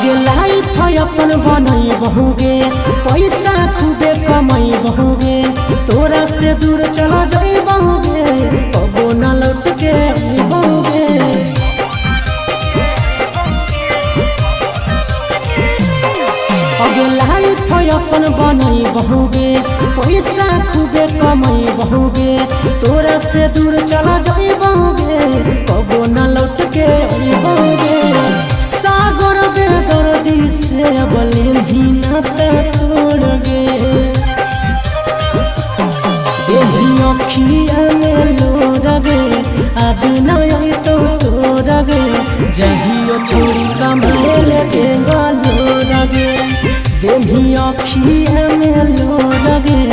आगे लाइफ अपन बनई बहुगे, पैसा खूबे कमाई बहुगे, तोरा से दूर चला जाई बहुगे, कबो न लौट के बहुगे। आगे लाइफ अपन बनई बहुगे, पैसा खूबे कमाई बहुगे, तोरा से दूर चला जाई बहुगे, कबो न लौट के बहुगे। सागर बेदर्दी से बलिन नाता तोड़ गे, अखिया में लोर गे, आदि नहीं तो तोड़ गे, जहियो छोड़ी कमाए लगे लोर गे, देही अखिया में लोर गे,